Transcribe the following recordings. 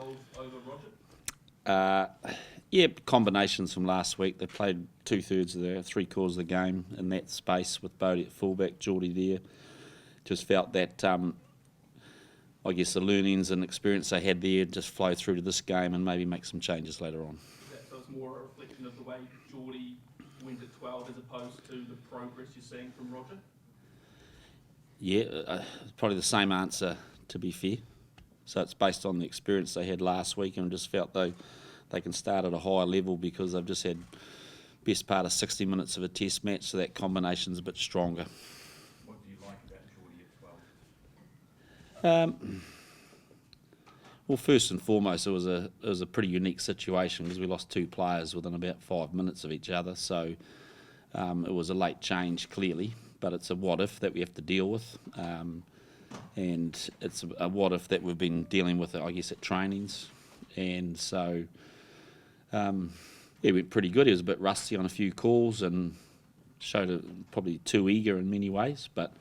12 over Roger? Yeah, combinations from last week. They played 2/3 of the 3/4 of the game in that space with Brodie at fullback, Ardie there. Just felt that, I guess, the learnings and experience they had there just flow through to this game and maybe make some changes later on. So it's more a reflection of the way Ardie went at 12 as opposed to the progress you're seeing from Roger? Yeah, probably the same answer, to be fair. So it's based on the experience they had last week, and just felt they can start at a higher level because they've just had best part of 60 minutes of a test match, so that combination's a bit stronger. What do you like about Ardie at 12? Well, first and foremost, it was a pretty unique situation because we lost 2 players within about 5 minutes of each other, so it was a late change, clearly, but it's a what-if that we have to deal with. And it's a what-if that we've been dealing with, I guess, at trainings. And so, it went pretty good. He was a bit rusty on a few calls and showed probably too eager in many ways. But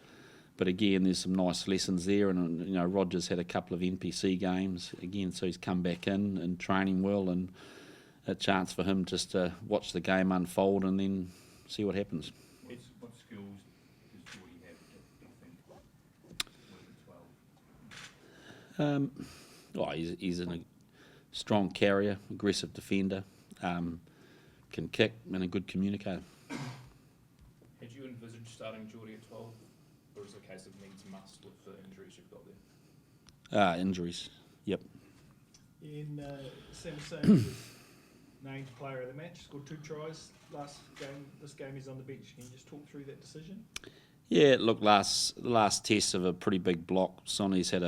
again, there's some nice lessons there. And, you know, Roger's had a couple of NPC games again, so he's come back in and training well, and a chance for him just to watch the game unfold and then see what happens. What skills does Ardie have, do you think, with 12? He's a strong carrier, aggressive defender, can kick, and a good communicator. Had you envisaged starting Ardie at 12, or is it a case of needs must with the injuries you've got there? Injuries, yep. In Sam was named player of the match, scored 2 tries last game. This game he's on the bench. Can you just talk through that decision? Yeah, look, the last test of a pretty big block. Sonny's had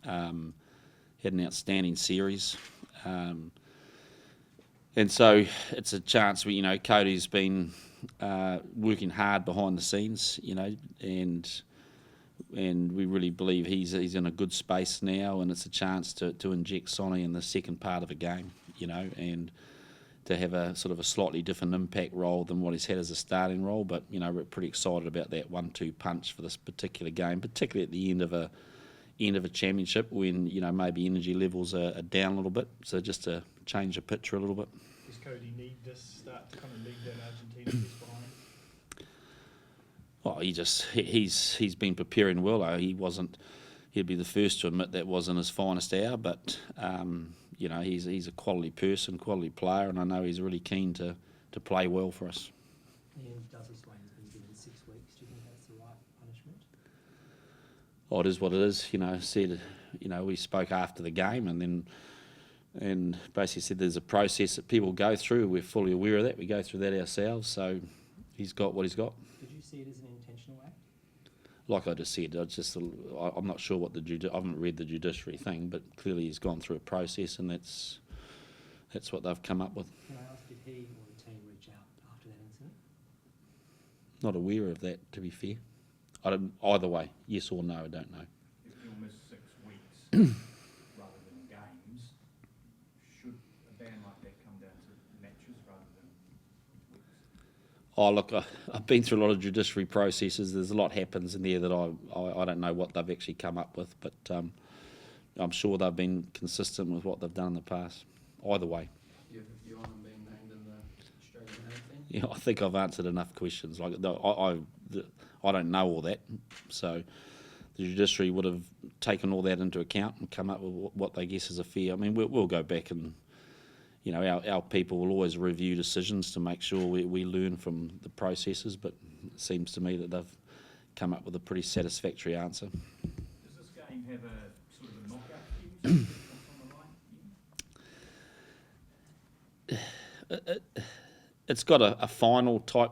an outstanding series, and so it's a chance. Cody's been working hard behind the scenes, and we really believe he's in a good space now, and it's a chance to inject Sonny in the second part of a game, and to have a sort of a slightly different impact role than what he's had as a starting role. But we're pretty excited about that 1-2 punch for this particular game, particularly at the end of a championship when maybe energy levels are down a little bit. So just to change the picture a little bit. Does Cody need this start to kind of lead that Argentina piece behind? Well, he's been preparing well. He'd be the first to admit that wasn't his finest hour, but he's a quality person, quality player, and I know he's really keen to play well for us. And Dusty Swain's been given 6 weeks. Do you think that's the right punishment? Oh, it is what it is. We spoke after the game and basically said there's a process that people go through. We're fully aware of that. We go through that ourselves. So he's got what he's got. Did you see it as an intentional act? Like I just said, I'm not sure what I haven't read the judiciary thing, but clearly he's gone through a process, and that's what they've come up with. Can I ask, did he or the team reach out after that incident? Not aware of that, to be fair. Either way, yes or no, I don't know. If you'll miss 6 weeks rather than games, should a ban like that come down to matches rather than weeks? Oh, look, I've been through a lot of judiciary processes. There's a lot happens in there that I don't know what they've actually come up with, but I'm sure they've been consistent with what they've done in the past. Either way. You have a view on them being named in the Australian A team? Yeah, I think I've answered enough questions. Like I don't know all that, so the judiciary would have taken all that into account and come up with what they guess is a fair. I mean, we'll go back and our people will always review decisions to make sure we learn from the processes. But it seems to me that they've come up with a pretty satisfactory answer. Does this game have a sort of a knockout feel on the line? It's got a final type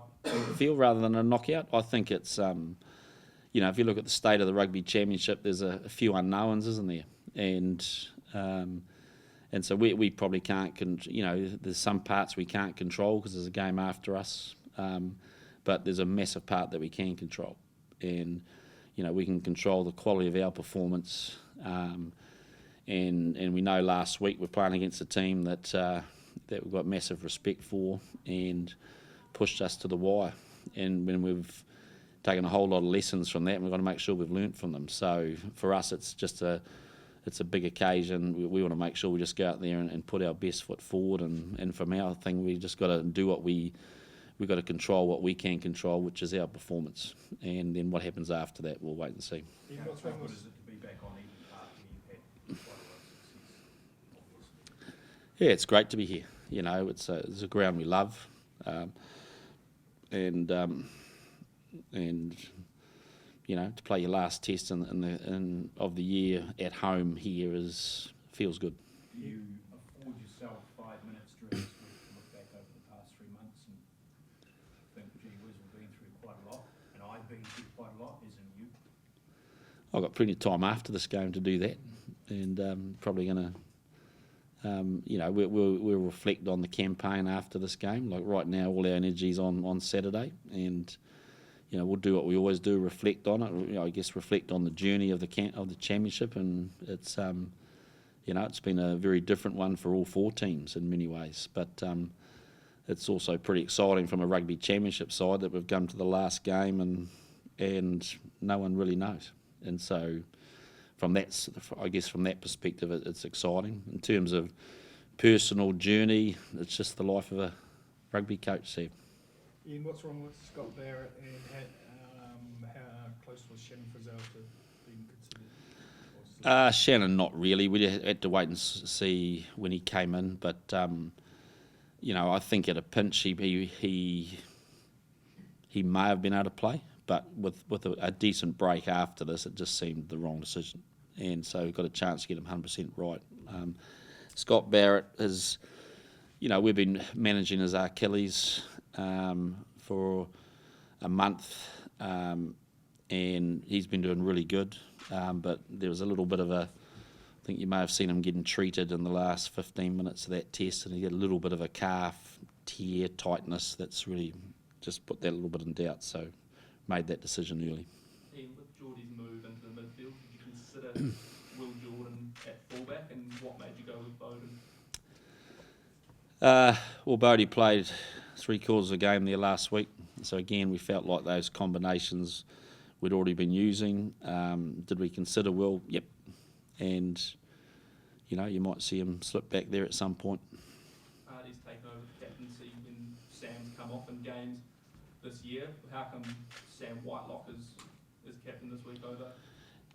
feel rather than a knockout. I think it's, if you look at the state of the Rugby Championship, there's a few unknowns, isn't there? And so we probably can't, there's some parts we can't control because there's a game after us, but there's a massive part that we can control. And, we can control the quality of our performance. And we know last week we're playing against a team that we've got massive respect for and pushed us to the wire. And when we've taken a whole lot of lessons from that, we've got to make sure we've learnt from them. So for us, it's just a it's a big occasion. We want to make sure we just go out there and put our best foot forward. And from our thing, we just got to do what we've got to control what we can control, which is our performance. And then what happens after that, we'll wait and see. Ian, How what's wrong good with is it to be back on even park when you've had quite a lot of success, obviously? Yeah, it's great to be here. You know, it's a ground we love, and you know, to play your last test of the year at home here feels good. Do you afford yourself 5 minutes during this week to look back over the past 3 months and think, gee whiz, we've been through quite a lot, and I've been through quite a lot, as in you? I've got plenty of time after this game to do that, and probably going to, you know, we'll reflect on the campaign after this game. Like right now, all our energy's on Saturday, and you know, we'll do what we always do, reflect on it. You know, I guess reflect on the journey of the championship, and it's you know, it's been a very different one for all 4 teams in many ways, but it's also pretty exciting from a rugby championship side that we've come to the last game and no one really knows. And so from that, I guess from that perspective, it's exciting. In terms of personal journey, it's just the life of a rugby coach there. Ian, what's wrong with Scott Barrett, and how close was Shannon Frizzell to being considered? Shannon, not really. We had to wait and see when he came in, but you know, I think at a pinch he may have been able to play, but with a decent break after this, it just seemed the wrong decision, and so we got a chance to get him 100% right. Scott Barrett is, you know, we've been managing his Achilles for a month, and he's been doing really good, but there was a little bit of I think you may have seen him getting treated in the last 15 minutes of that test, and he had a little bit of a calf tear tightness that's really just put that a little bit in doubt, so made that decision early. Ian, with Geordie's move into the midfield, did you consider Will Jordan at fullback, and what made you go with Bowden? Well, Brodie played 3/4 of the game there last week, so again we felt like those combinations we'd already been using. Did we consider Will? Yep. And you know, you might see him slip back there at some point. Ardie's taken over the captaincy and Sam's come off in games this year. How come Sam Whitelock is captain this week over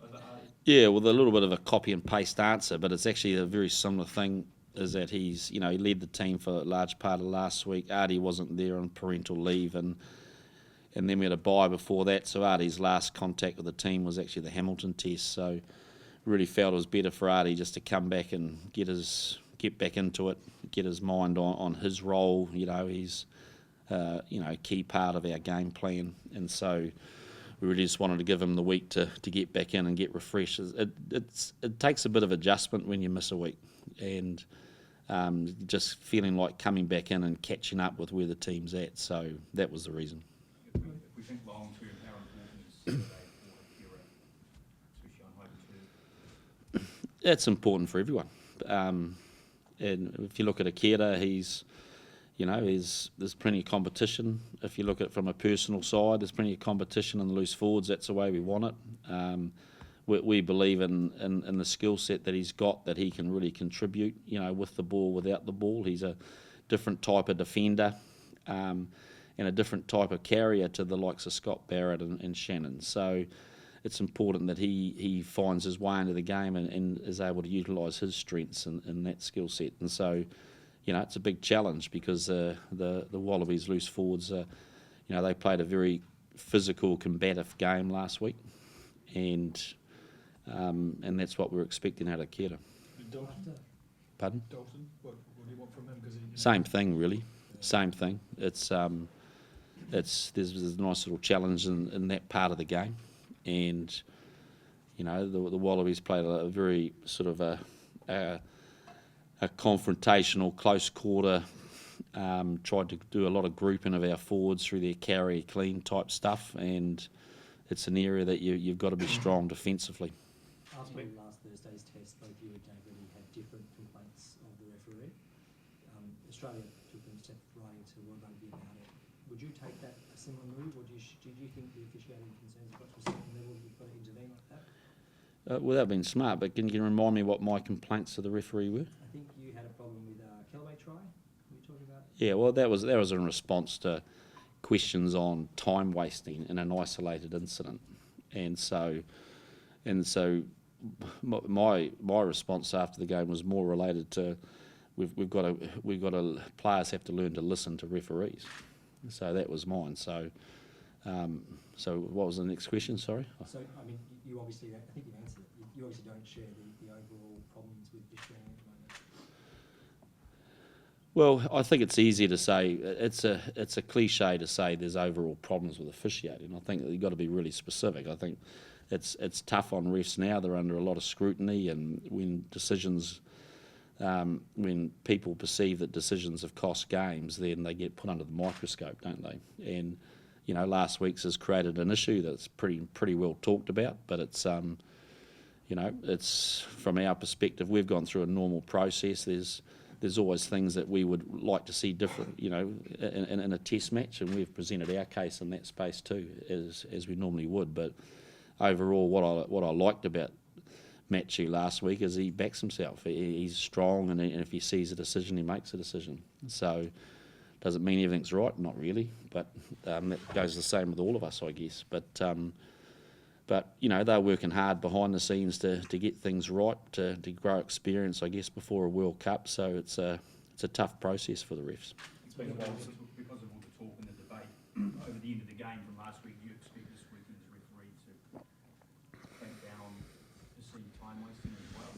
Ardie? Yeah, well, a little bit of a copy and paste answer, but it's actually a very similar thing. Is that he's, you know, he led the team for a large part of last week. Ardie wasn't there on parental leave, and then we had a bye before that. So Ardie's last contact with the team was actually the Hamilton test. So really felt it was better for Ardie just to come back and get back into it, get his mind on his role. You know, he's you know, a key part of our game plan, and so we really just wanted to give him the week to get back in and get refreshed. It takes a bit of adjustment when you miss a week, and just feeling like coming back in and catching up with where the team's at. So that was the reason. If we think long term, how important is Saturday for Akira, especially on home turf? That's important for everyone. And if you look at Akira, he's, you know, there's plenty of competition. If you look at it from a personal side, there's plenty of competition in the loose forwards. That's the way we want it. We believe in the skill set that he's got, that he can really contribute, you know, with the ball, without the ball. He's a different type of defender, and a different type of carrier to the likes of Scott Barrett and Shannon. So it's important that he finds his way into the game and is able to utilise his strengths in that skill set. And so, you know, it's a big challenge because the Wallabies loose forwards, you know, they played a very physical, combative game last week, and that's what we're expecting out of Akira. Dalton? Pardon? Dalton? What do you want from him? Same thing, really. Same thing. It's there's a nice little challenge in that part of the game, and you know, the Wallabies played a very sort of a confrontational, close quarter. Tried to do a lot of grouping of our forwards through their carry clean type stuff, and it's an area that you've got to be strong defensively. After last Thursday's test, both you and David had different complaints of the referee. Australia took them a step right into World Rugby about it. Would you take that a similar move, or do you think the officiating concerns have got to a certain level you've got to intervene like that? Without being smart, but can you remind me what my complaints to the referee were? I think you had a problem with Kellaway try. Were you talking about? Yeah, well, that was in response to questions on time wasting in an isolated incident, and so my response after the game was more related to we've got to players have to learn to listen to referees, so that was mine. So what was the next question? Sorry. So I mean, you obviously, I think you answered it. You obviously don't share the overall problems with officiating at the moment. Well, I think it's easy to say, it's a cliche to say there's overall problems with officiating. I think you've got to be really specific. I think it's tough on refs now. They're under a lot of scrutiny, and when decisions, when people perceive that decisions have cost games, then they get put under the microscope, don't they? And last week's has created an issue that's pretty well talked about, but it's it's from our perspective, we've gone through a normal process. There's always things that we would like to see different, in a test match, and we've presented our case in that space too, as we normally would. But overall, what I liked about Matthew last week is he backs himself. He's strong, and if he sees a decision, he makes a decision. So does it mean everything's right? Not really, but that goes the same with all of us, I guess. But they're working hard behind the scenes to get things right, to grow experience, I guess, before a World Cup. So it's a tough process for the refs. It's been a while because of all the talk and the debate over the end of the game from last week. Do you expect this weekend's referee to clamp down on perceived time wasting as well?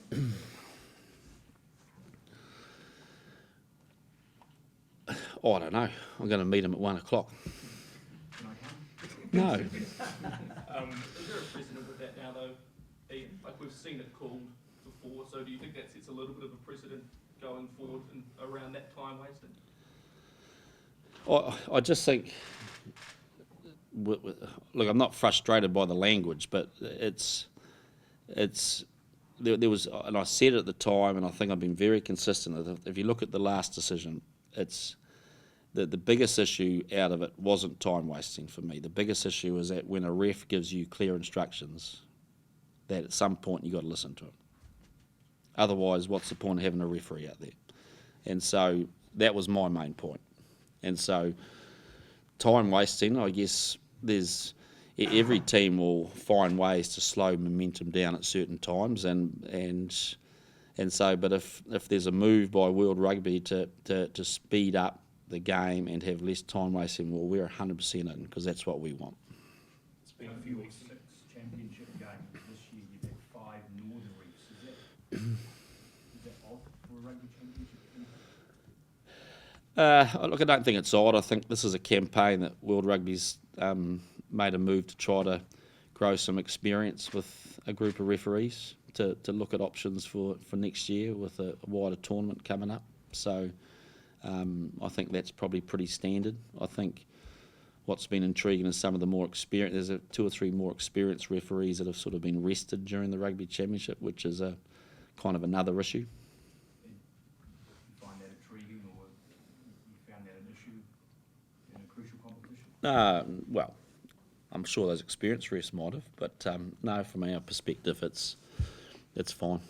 Oh, I don't know. I'm going to meet him at 1 o'clock. Can I come? No. Is there a precedent with that now, though, Ian? Like, we've seen it called before, so do you think that sets a little bit of a precedent going forward and around that time wasted? I just think, look, I'm not frustrated by the language, but there was, and I said it at the time, and I think I've been very consistent. If you look at the last decision, it's the biggest issue out of it wasn't time wasting for me. The biggest issue is that when a ref gives you clear instructions, that at some point you've got to listen to it. Otherwise, what's the point of having a referee out there? And so that was my main point. And so time wasting, I guess every team will find ways to slow momentum down at certain times, and so, but if there's a move by World Rugby to speed up the game and have less time wasting, well, we're 100% in, because that's what we want. It's been a few weeks, 6 championship games this year. You've had 5 Northern Reefs. Is that odd for a rugby championship? Look, I don't think it's odd. I think this is a campaign that World Rugby's made a move to try to grow some experience with a group of referees to look at options for next year with a wider tournament coming up. So I think that's probably pretty standard. I think what's been intriguing is some of the more experienced, there's 2 or 3 more experienced referees that have sort of been rested during the Rugby Championship, which is a kind of another issue. You find that intriguing, or you found that an issue in a crucial competition? Well, I'm sure those experienced refs might have, but no, from our perspective, it's fine.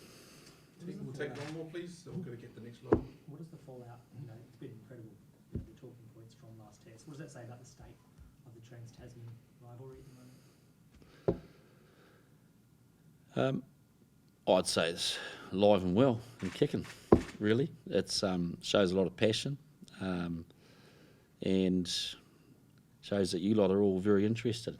We'll take one more, please. So we're going to get the next one. What is the fallout? It's been incredible, the talking points from last test. What does that say about the state of the Trans-Tasman rivalry at the moment? I'd say it's alive and well and kicking, really. It shows a lot of passion, and shows that you lot are all very interested.